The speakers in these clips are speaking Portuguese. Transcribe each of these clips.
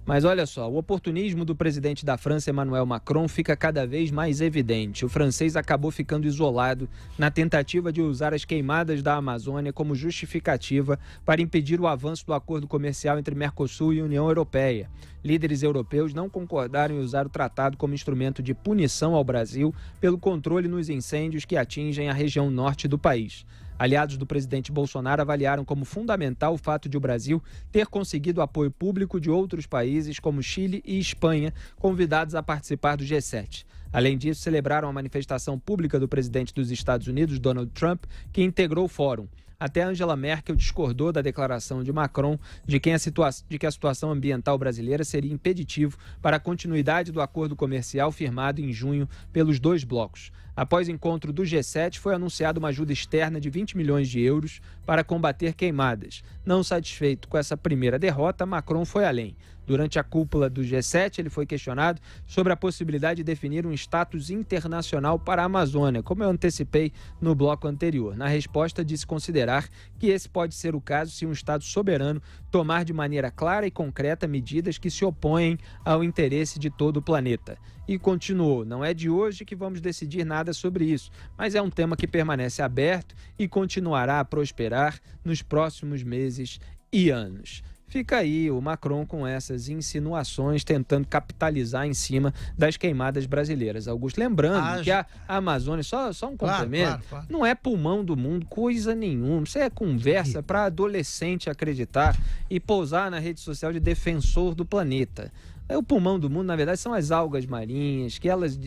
Mas olha só, o oportunismo do presidente da França, Emmanuel Macron, fica cada vez mais evidente. O francês acabou ficando isolado na tentativa de usar as queimadas da Amazônia como justificativa para impedir o avanço do acordo comercial entre Mercosul e União Europeia. Líderes europeus não concordaram em usar o tratado como instrumento de punição ao Brasil pelo controle nos incêndios que atingem a região norte do país. Aliados do presidente Bolsonaro avaliaram como fundamental o fato de o Brasil ter conseguido apoio público de outros países como Chile e Espanha, convidados a participar do G7. Além disso, celebraram a manifestação pública do presidente dos Estados Unidos, Donald Trump, que integrou o fórum. Até Angela Merkel discordou da declaração de Macron de que a situação ambiental brasileira seria impeditivo para a continuidade do acordo comercial firmado em junho pelos dois blocos. Após o encontro do G7, foi anunciada uma ajuda externa de 20 milhões de euros para combater queimadas. Não satisfeito com essa primeira derrota, Macron foi além. Durante a cúpula do G7, ele foi questionado sobre a possibilidade de definir um status internacional para a Amazônia, como eu antecipei no bloco anterior. Na resposta, disse considerar que esse pode ser o caso se um Estado soberano tomar de maneira clara e concreta medidas que se opõem ao interesse de todo o planeta. E continuou, não é de hoje que vamos decidir nada sobre isso, mas é um tema que permanece aberto e continuará a prosperar nos próximos meses e anos. Fica aí o Macron com essas insinuações, tentando capitalizar em cima das queimadas brasileiras. Augusto, lembrando que a Amazônia, só um complemento, claro. Não é pulmão do mundo, coisa nenhuma. Isso é conversa para adolescente acreditar e pousar na rede social de defensor do planeta. O pulmão do mundo, na verdade, são as algas marinhas, que elas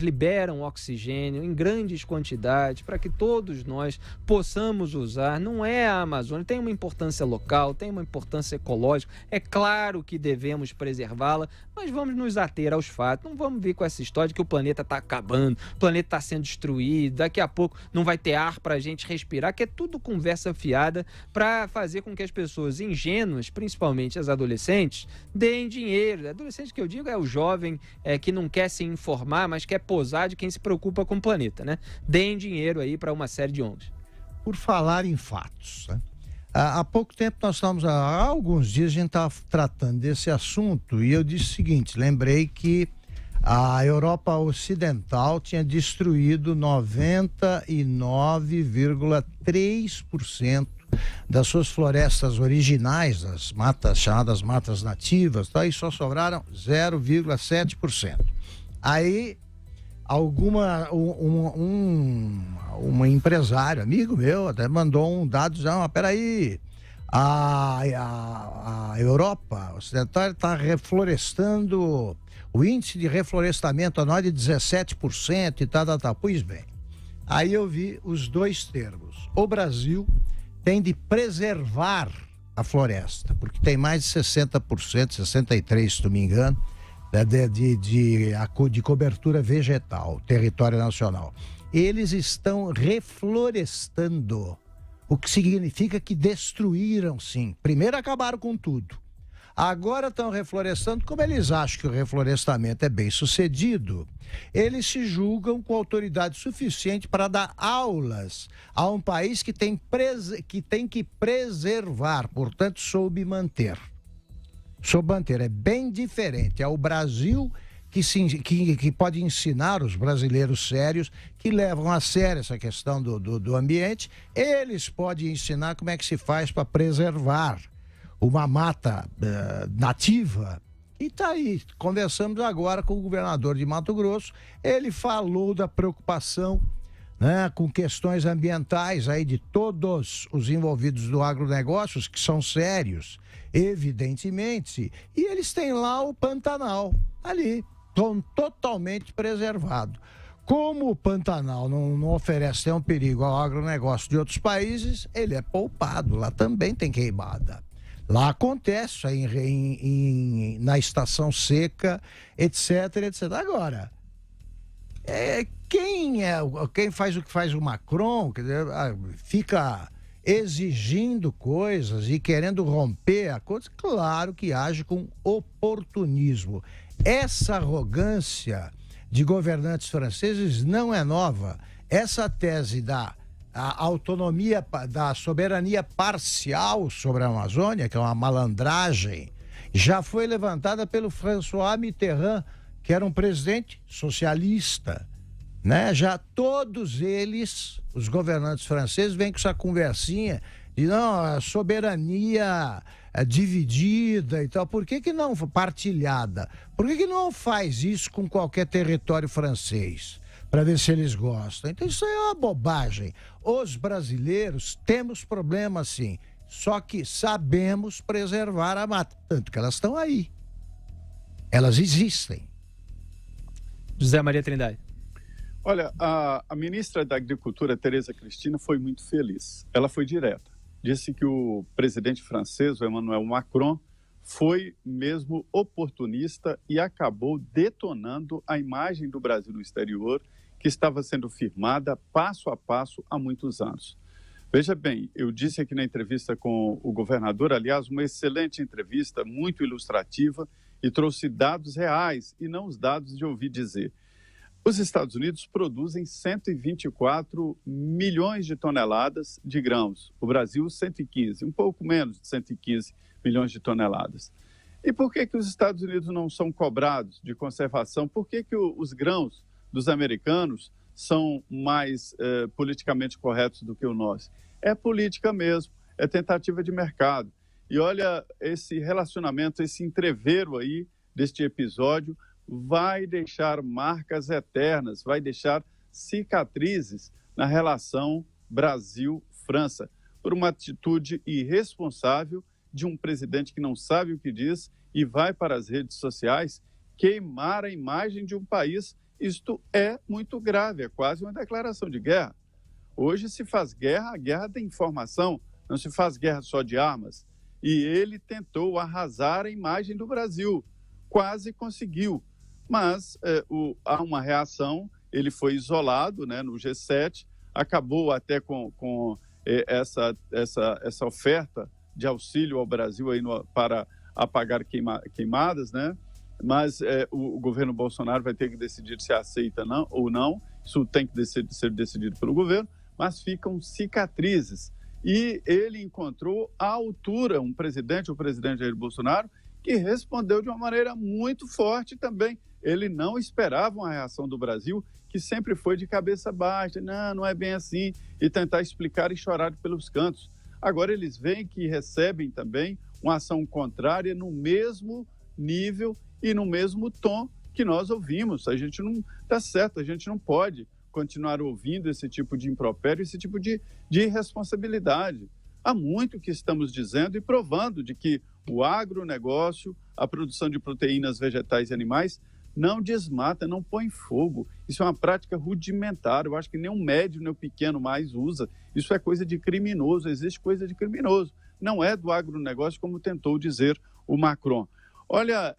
liberam oxigênio em grandes quantidades para que todos nós possamos usar. Não é a Amazônia, tem uma importância local, tem uma importância ecológica. É claro que devemos preservá-la, mas vamos nos ater aos fatos. Não vamos vir com essa história de que o planeta está acabando, o planeta está sendo destruído, daqui a pouco não vai ter ar para a gente respirar, que é tudo conversa fiada para fazer com que as pessoas ingênuas, principalmente as adolescentes, deem dinheiro. Adolescente que eu digo é o jovem que não quer se informar, mas quer posar de quem se preocupa com o planeta, né? Deem dinheiro aí para uma série de ONGs. Por falar em fatos, né? Há pouco tempo há alguns dias a gente estava tratando desse assunto e eu disse o seguinte, lembrei que a Europa Ocidental tinha destruído 99,3% das suas florestas originais, as matas chamadas matas nativas, tá? E só sobraram 0,7%. Aí um empresário, amigo meu, até mandou um dado, dizendo, peraí, a Europa Ocidental está reflorestando, o índice de reflorestamento anual de 17% e tal. Pois bem, aí eu vi os dois termos. O Brasil tem de preservar a floresta, porque tem mais de 60%, 63%, se não me engano, de cobertura vegetal, território nacional. Eles estão reflorestando, o que significa que destruíram, sim. Primeiro acabaram com tudo. Agora estão reflorestando. Como eles acham que o reflorestamento é bem sucedido, eles se julgam com autoridade suficiente para dar aulas a um país que tem que preservar, portanto, soube manter. É bem diferente. É o Brasil que pode ensinar os brasileiros sérios que levam a sério essa questão do ambiente. Eles podem ensinar como é que se faz para preservar uma mata nativa. E tá aí, conversamos agora com o governador de Mato Grosso, ele falou da preocupação, né, com questões ambientais aí de todos os envolvidos do agronegócio, que são sérios, evidentemente, e eles têm lá o Pantanal, ali, totalmente preservado. Como o Pantanal não oferece nenhum perigo ao agronegócio de outros países, ele é poupado, lá também tem queimada. Lá acontece na estação seca, etc. Agora, quem faz o que faz o Macron, quer dizer, fica exigindo coisas e querendo romper a coisa, claro que age com oportunismo. Essa arrogância de governantes franceses não é nova. Essa tese da autonomia, da soberania parcial sobre a Amazônia, que é uma malandragem Já foi levantada pelo François Mitterrand, que era um presidente socialista, né? Já todos eles, os governantes franceses, vêm com essa conversinha de não, a soberania é dividida e tal. Por que não partilhada? Por que não faz isso com qualquer território francês? Para ver se eles gostam. Então isso aí é uma bobagem. Os brasileiros temos problema sim, só que sabemos preservar a mata, tanto que elas estão aí. Elas existem. José Maria Trindade. Olha, a ministra da Agricultura, Tereza Cristina, foi muito feliz. Ela foi direta. Disse que o presidente francês, o Emmanuel Macron, foi mesmo oportunista e acabou detonando a imagem do Brasil no exterior, que estava sendo firmada passo a passo há muitos anos. Veja bem, eu disse aqui na entrevista com o governador, aliás, uma excelente entrevista, muito ilustrativa, e trouxe dados reais e não os dados de ouvir dizer. Os Estados Unidos produzem 124 milhões de toneladas de grãos. O Brasil, 115, um pouco menos de 115 milhões de toneladas. E por que os Estados Unidos não são cobrados de conservação? Por que os grãos dos americanos são mais politicamente corretos do que o nosso? É política mesmo, é tentativa de mercado. E olha, esse relacionamento, esse entreveiro aí deste episódio vai deixar marcas eternas, vai deixar cicatrizes na relação Brasil-França, por uma atitude irresponsável de um presidente que não sabe o que diz e vai para as redes sociais queimar a imagem de um país. Isto é muito grave, é quase uma declaração de guerra. Hoje se faz guerra, a guerra da informação, não se faz guerra só de armas. E ele tentou arrasar a imagem do Brasil, quase conseguiu. Mas há uma reação, ele foi isolado, né, no G7, acabou até com essa oferta de auxílio ao Brasil aí para apagar queimadas, né? Mas o governo Bolsonaro vai ter que decidir se aceita ou não, isso tem que ser decidido pelo governo, mas ficam cicatrizes. E ele encontrou à altura o presidente Jair Bolsonaro, que respondeu de uma maneira muito forte também. Ele não esperava uma reação do Brasil, que sempre foi de cabeça baixa, não é bem assim, e tentar explicar e chorar pelos cantos. Agora eles veem que recebem também uma ação contrária no mesmo nível e no mesmo tom que nós ouvimos. A gente não está certo, a gente não pode continuar ouvindo esse tipo de impropério, esse tipo de irresponsabilidade. Há muito que estamos dizendo e provando de que o agronegócio, a produção de proteínas vegetais e animais, não desmata, não põe fogo. Isso é uma prática rudimentar. Eu acho que nem um médio, nem um pequeno mais usa. Isso é coisa de criminoso, existe coisa de criminoso. Não é do agronegócio, como tentou dizer o Macron. Olha,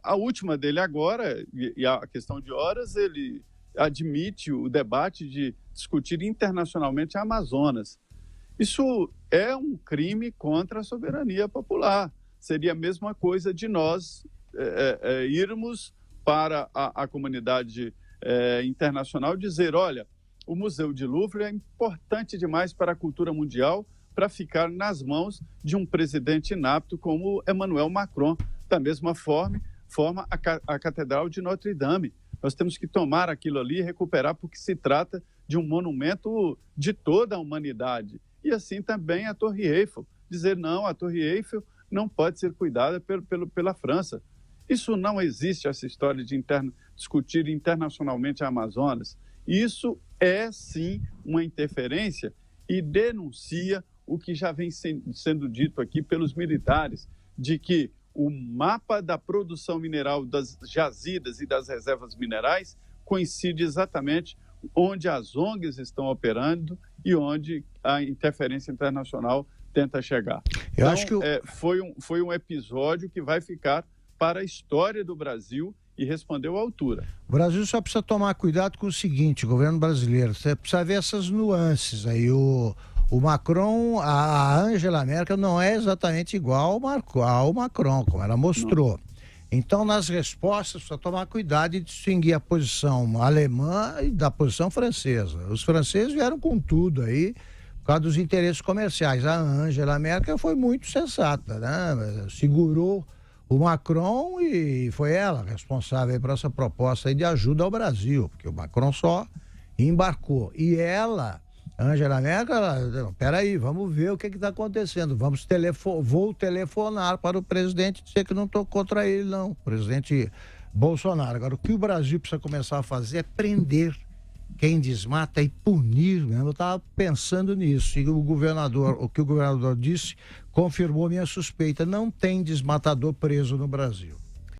a última dele agora, e a questão de horas, ele admite o debate de discutir internacionalmente a Amazonas. Isso é um crime contra a soberania popular. Seria a mesma coisa de nós irmos para a comunidade internacional dizer, olha, o Museu de Louvre é importante demais para a cultura mundial para ficar nas mãos de um presidente inapto como Emmanuel Macron. Da mesma forma a Catedral de Notre Dame. Nós temos que tomar aquilo ali e recuperar, porque se trata de um monumento de toda a humanidade. E assim também a Torre Eiffel. Dizer, não, a Torre Eiffel não pode ser cuidada pela França. Isso não existe, essa história de discutir internacionalmente a Amazonas. Isso é, sim, uma interferência e denuncia o que já vem sendo dito aqui pelos militares, de que o mapa da produção mineral das jazidas e das reservas minerais coincide exatamente onde as ONGs estão operando e onde a interferência internacional tenta chegar. Eu acho que foi um episódio que vai ficar para a história do Brasil e respondeu à altura. O Brasil só precisa tomar cuidado com o seguinte, o governo brasileiro, você precisa ver essas nuances aí. O Macron, a Angela Merkel não é exatamente igual ao Macron, como ela mostrou. Não. Então, nas respostas, precisa tomar cuidado e distinguir a posição alemã e da posição francesa. Os franceses vieram com tudo aí por causa dos interesses comerciais. A Angela Merkel foi muito sensata, né? Segurou o Macron e foi ela responsável por essa proposta aí de ajuda ao Brasil, porque o Macron só embarcou. E ela, Angela Merkel, peraí, vamos ver o que está acontecendo. Vou telefonar para o presidente dizer que não estou contra ele, não. Presidente Bolsonaro. Agora, o que o Brasil precisa começar a fazer é prender quem desmata e punir mesmo. Eu estava pensando nisso. E o que o governador disse confirmou minha suspeita. Não tem desmatador preso no Brasil.